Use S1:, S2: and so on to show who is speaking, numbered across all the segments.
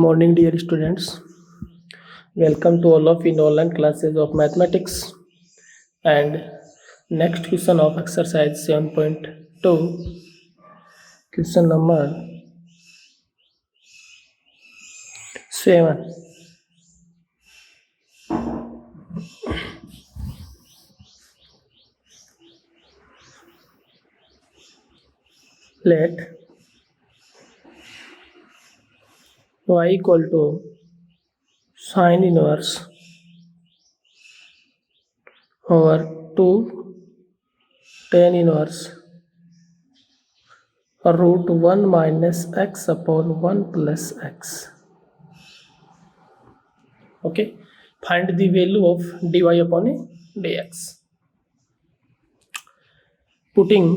S1: Morning, dear students. Welcome to all of in online classes of mathematics. And next question of exercise 7.2, question number 7. Let y equal to sine inverse over 2 tan inverse root 1 minus x upon 1 plus x. Okay, find the value of dy upon dx. Putting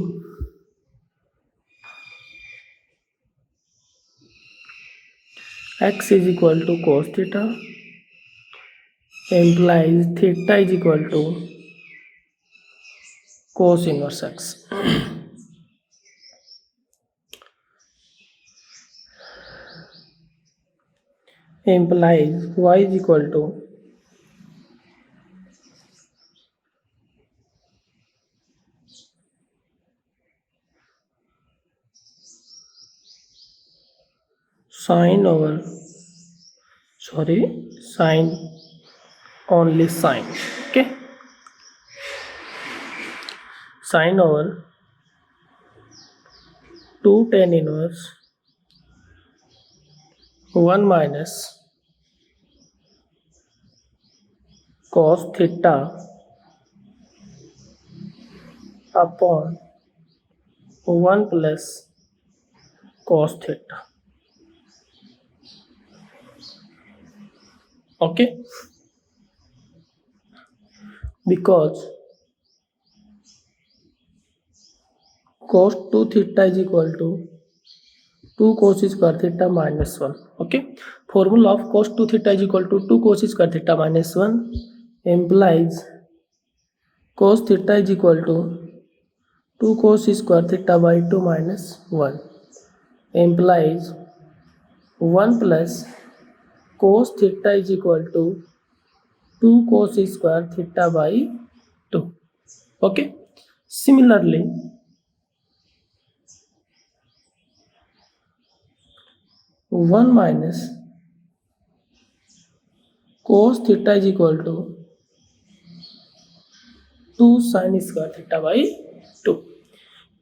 S1: x is equal to cos theta implies theta is equal to cos inverse x. Implies y is equal to sine only sine. Okay, sine over 2 tan inverse 1 minus cos theta upon 1 plus cos theta. Okay, because cos 2 theta is equal to 2 cos square theta minus 1. Okay, formula of cos 2 theta is equal to 2 cos square theta minus 1 implies cos theta is equal to 2 cos square theta by 2 minus 1 implies 1 plus cos theta is equal to 2 cos square theta by 2. Okay, similarly 1 minus cos theta is equal to 2 sin square theta by 2.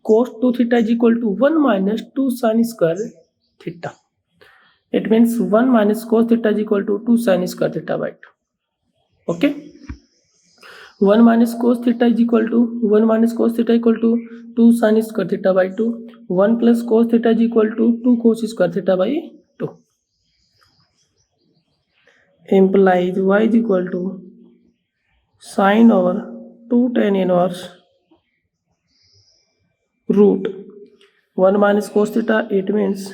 S1: Cos 2 theta is equal to 1 minus 2 sin square theta. It means 1 minus cos theta is equal to 2 sin square theta by 2. Okay, 1 minus cos theta is equal to 1 minus cos theta equal to 2 sin square theta by 2. 1 plus cos theta is equal to 2 cos square theta by 2. Implies y is equal to sine over 2 tan inverse root 1 minus cos theta. It means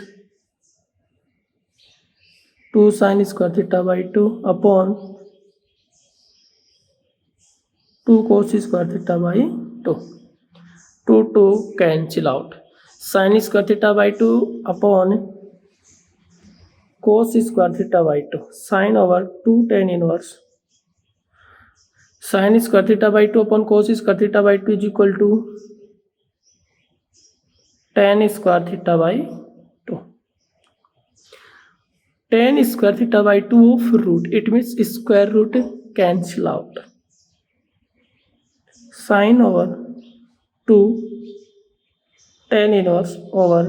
S1: 2 sin square theta by 2 upon 2 cos square theta by 2. 2 cancel out. Sin square theta by 2 upon cos square theta by 2. Sin over 2 tan inverse sin square theta by 2 upon cos square theta by 2 is equal to tan square theta by 2. Tan square theta by 2 of root. It means square root cancel out. Sin over 2 tan inverse over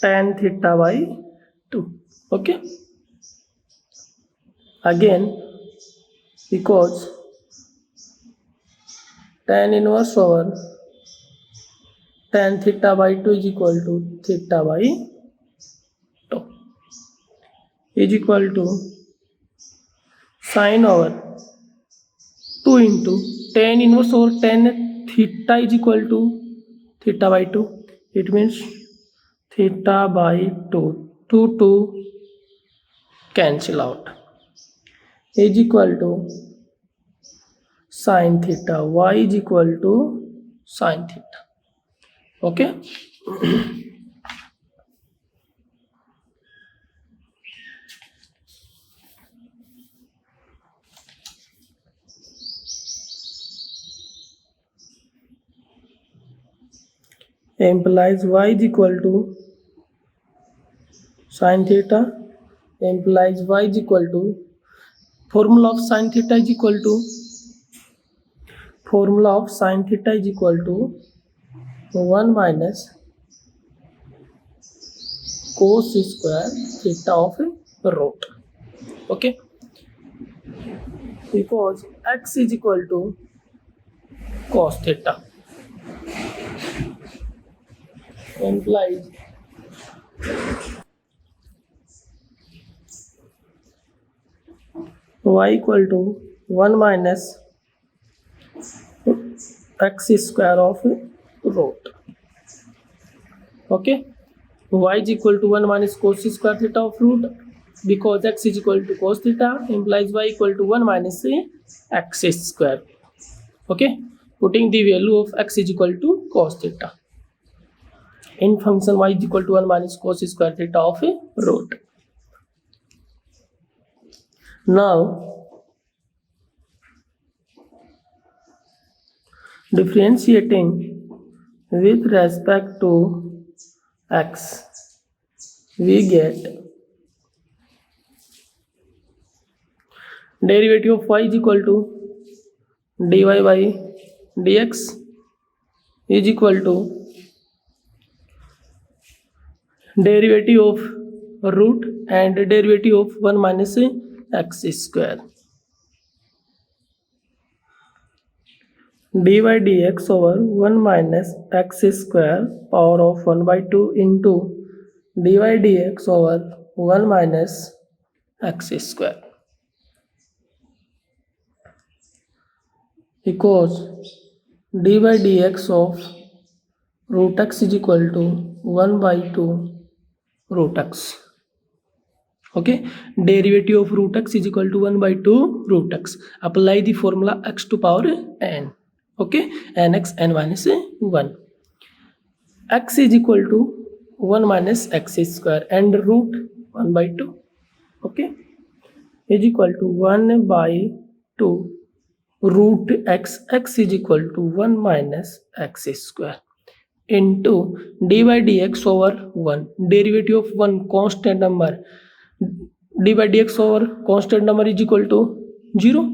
S1: tan theta by 2. Okay, again because tan inverse over tan theta by 2 is equal to theta by 2 is equal to sin over 2 into tan inverse over tan theta is equal to theta by 2. It means theta by 2. 2 cancel out is equal to sin theta. Y is equal to sin theta. Okay, implies y is equal to sin theta, implies y is equal to formula of sin theta is equal to 1 minus cos square theta of root. Okay, because x is equal to cos theta, implies y equal to 1 minus x square of root. Okay, y is equal to 1 minus cos square theta of root, because x is equal to cos theta implies y equal to 1 minus x square. Okay, putting the value of x is equal to cos theta in function y is equal to 1 minus cos square theta of root. Now differentiating with respect to x, we get derivative of y is equal to dy by dx is equal to derivative of root and derivative of 1 minus x square. dy dx over 1 minus x square power of 1 by 2 into dy dx over 1 minus x square equals dy dx of root x is equal to 1 by 2 root x. Okay, derivative of root x is equal to 1 by 2 root x. Apply the formula x to power n. Okay, nx n minus 1. X is equal to 1 minus x square and root 1 by 2. Okay, is equal to 1 by 2 root x. X is equal to 1 minus x square into dy dx over 1. Derivative of 1 constant number, dy dx over constant number is equal to 0.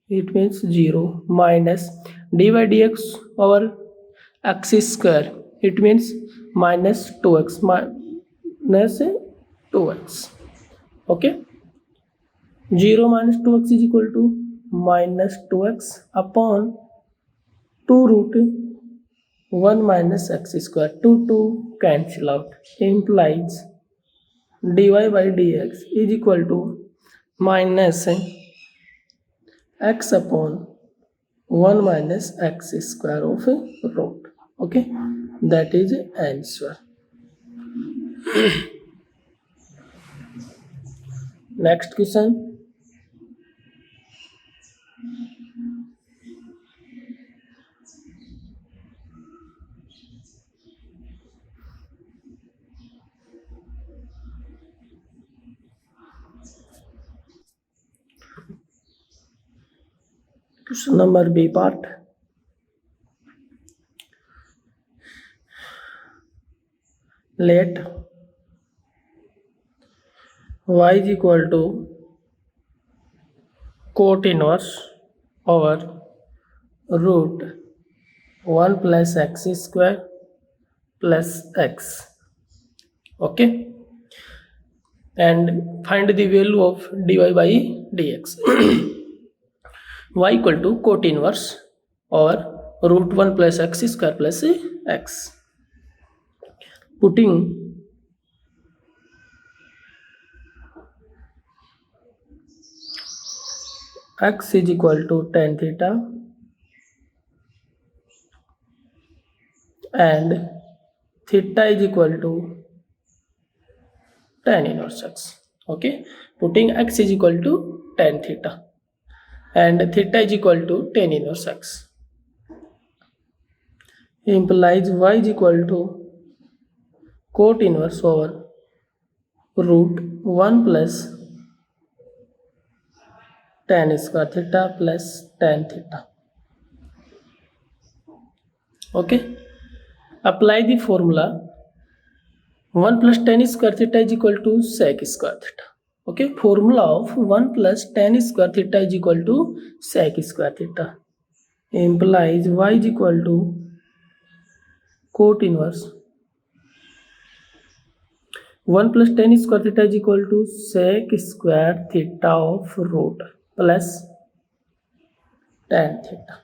S1: It means 0 minus dy dx over x square. It means minus 2x minus 2x. Okay, 0 minus 2x is equal to minus 2x upon 2 root 1 minus x square. 2 cancel out, implies dy by dx is equal to minus x upon 1 minus x square of root. Okay, that is answer. Next question. Question number B part. Let y is equal to cot inverse over root 1 plus x square plus x. Okay, and find the value of dy by dx. Y equal to cot inverse or root 1 plus x square plus x. Putting x is equal to tan theta and theta is equal to tan inverse x. Okay, putting x is equal to tan theta and theta is equal to tan inverse x, implies y is equal to cot inverse over root 1 plus tan square theta plus tan theta. Okay, Apply the formula 1 plus tan square theta is equal to sec square theta. Okay, formula of 1 plus tan square theta is equal to sec square theta implies y is equal to cot inverse 1 plus tan square theta is equal to sec square theta of root plus tan theta.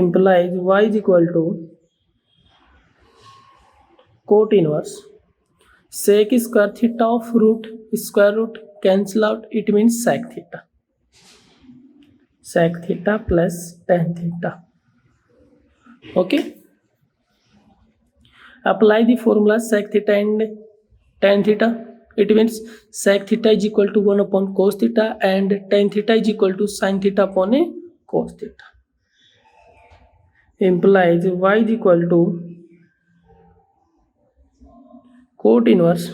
S1: Implies y is equal to cot inverse sec square theta of root square root cancel out, it means sec theta plus tan theta. Okay, apply the formula sec theta and tan theta, it means sec theta is equal to 1 upon cos theta and tan theta is equal to sin theta upon a cos theta. Implies y is equal to cot inverse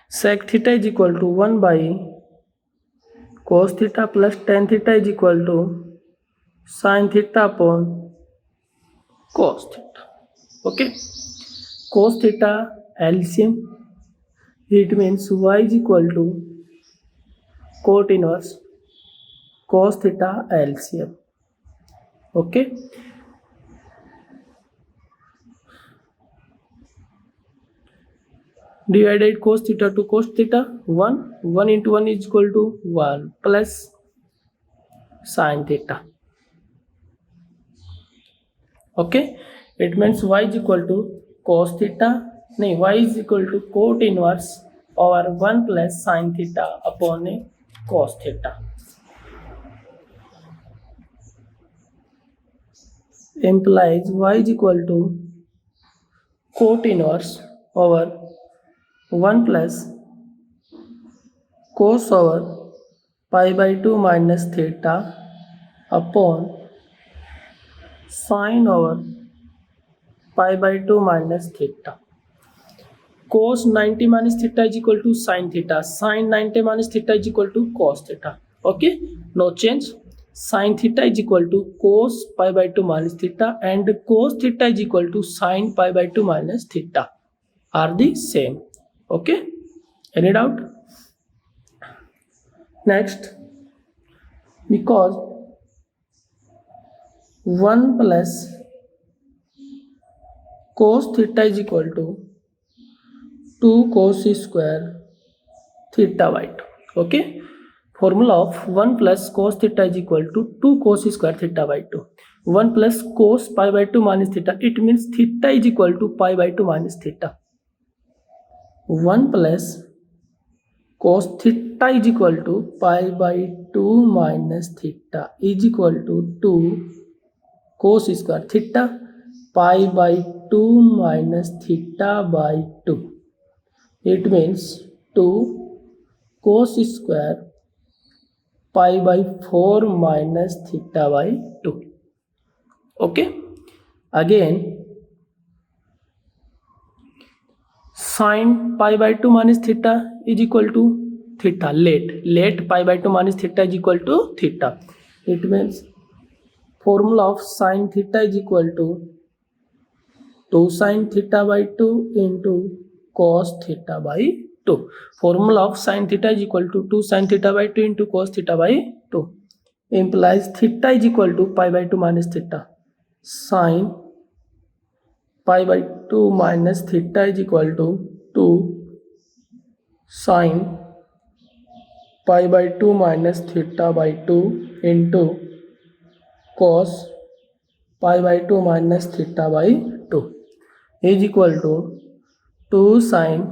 S1: sec theta is equal to 1 by cos theta plus tan theta is equal to sin theta upon cos theta. Okay, cos theta LCM, it means y is equal to cot inverse cos theta LCM. Okay, divided cos theta to cos theta 1 into 1 is equal to 1 plus sin theta. Okay, it means y is equal to cos theta, y is equal to cot inverse over 1 plus sin theta upon a cos theta. Implies y is equal to cot inverse over 1 plus cos over pi by 2 minus theta upon sin over pi by 2 minus theta. Cos 90 minus theta is equal to sin theta. Sin 90 minus theta is equal to cos theta. Okay, no change. Sin theta is equal to cos pi by 2 minus theta and cos theta is equal to sin pi by 2 minus theta are the same. Okay, any doubt? Next, because 1 plus cos theta is equal to 2 cos square theta by 2. Okay, formula of 1 plus cos theta is equal to 2 cos square theta by 2. 1 plus cos pi by 2 minus theta, it means theta is equal to pi by 2 minus theta. 1 plus cos theta is equal to pi by 2 minus theta is equal to 2 cos square theta pi by 2 minus theta by 2. It means 2 cos square pi by 4 minus theta by 2. Okay, again sin pi by 2 minus theta is equal to theta. Let pi by 2 minus theta is equal to theta. It means formula of sin theta is equal to 2 sin theta by 2 into cos theta by 2. Formula of sin theta is equal to 2 sin theta by 2 into cos theta by 2. Implies theta is equal to pi by 2 minus theta. Sin pi by 2 minus theta is equal to 2 sin pi by 2 minus theta by 2 into cos pi by 2 minus theta by 2 is equal to 2 sin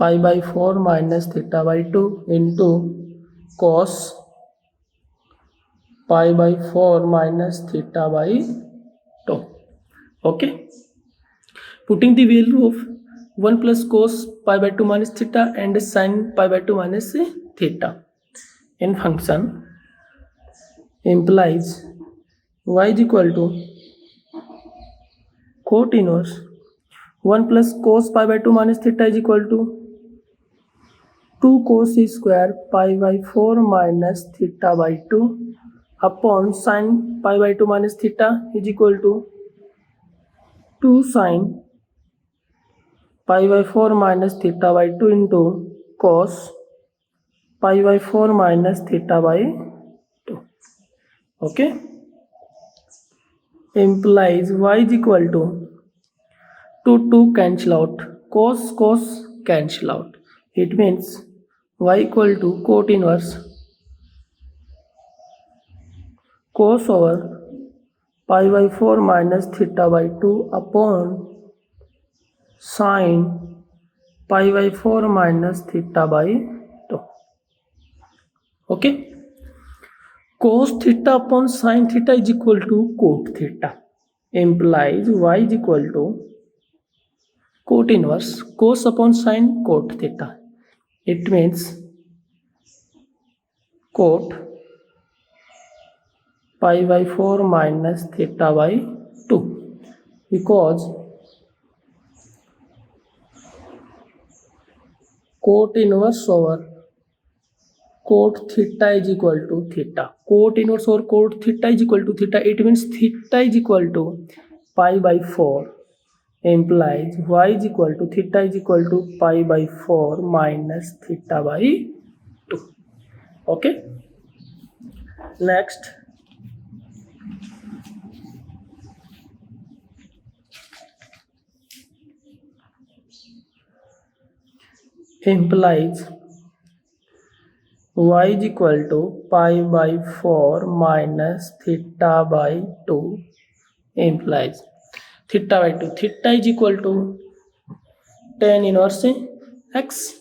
S1: pi by 4 minus theta by 2 into cos pi by 4 minus theta by 2. Okay, putting the value of 1 plus cos pi by 2 minus theta and sin pi by 2 minus theta in function implies y is equal to cot inverse 1 plus cos pi by 2 minus theta is equal to 2 cos square pi by 4 minus theta by 2 upon sin pi by 2 minus theta is equal to 2 sin pi by 4 minus theta by 2 into cos pi by 4 minus theta by 2. Okay, implies y is equal to 2 cancel out, cos cancel out. It means y equal to cot inverse cos over pi by 4 minus theta by 2 upon sin pi by 4 minus theta by 2. Okay, cos theta upon sin theta is equal to cot theta, implies y is equal to cot inverse cos upon sin cot theta. It means cot pi by 4 minus theta by 2, because cot inverse over cot theta is equal to theta. Cot inverse over cot theta is equal to theta. It means theta is equal to pi by 4, implies y is equal to theta is equal to pi by 4 minus theta by 2. Okay, next implies y is equal to pi by 4 minus theta by 2, implies theta by 2. Theta is equal to tan inverse x.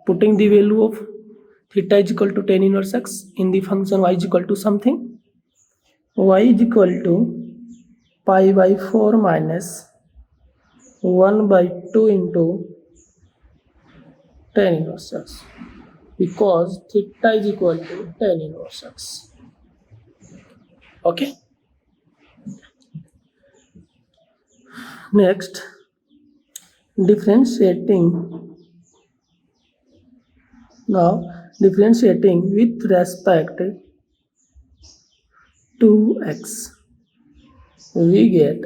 S1: Putting the value of theta is equal to tan inverse x in the function y is equal to something. Y is equal to pi by 4 minus 1 by 2 into tan inverse x, because theta is equal to tan inverse x. Okay, next differentiating. Now differentiating with respect to x, we get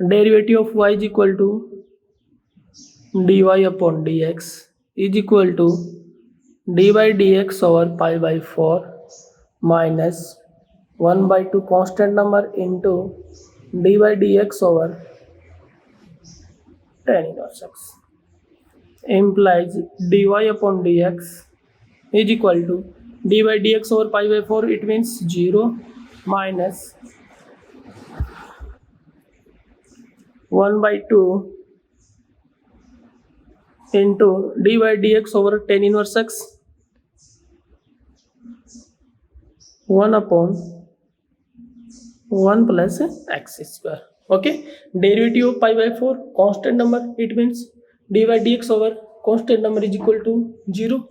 S1: derivative of y is equal to dy upon dx is equal to d by dx over pi by 4 minus 1 by 2 constant number into d by dx over tan inverse x, implies dy upon dx is equal to d by dx over pi by 4, it means 0 minus 1 by 2 into d by dx over tan inverse x, 1 upon 1 plus x square. Okay, derivative of pi by 4 constant number, it means d by dx over constant number is equal to 0,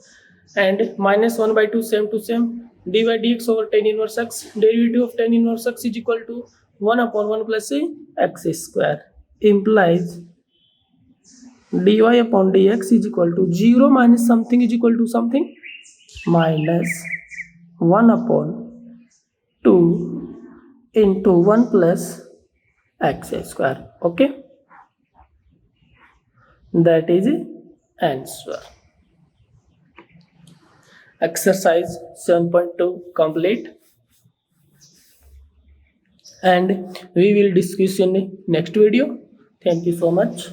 S1: and minus 1 by 2 same to same, d by dx over tan inverse x, derivative of tan inverse x is equal to 1 upon 1 plus x square, implies dy upon dx is equal to 0 minus something is equal to something, minus 1 upon 2 into 1 plus x square. Okay, that is answer. Exercise 7.2 complete, and we will discuss in the next video. Thank you so much.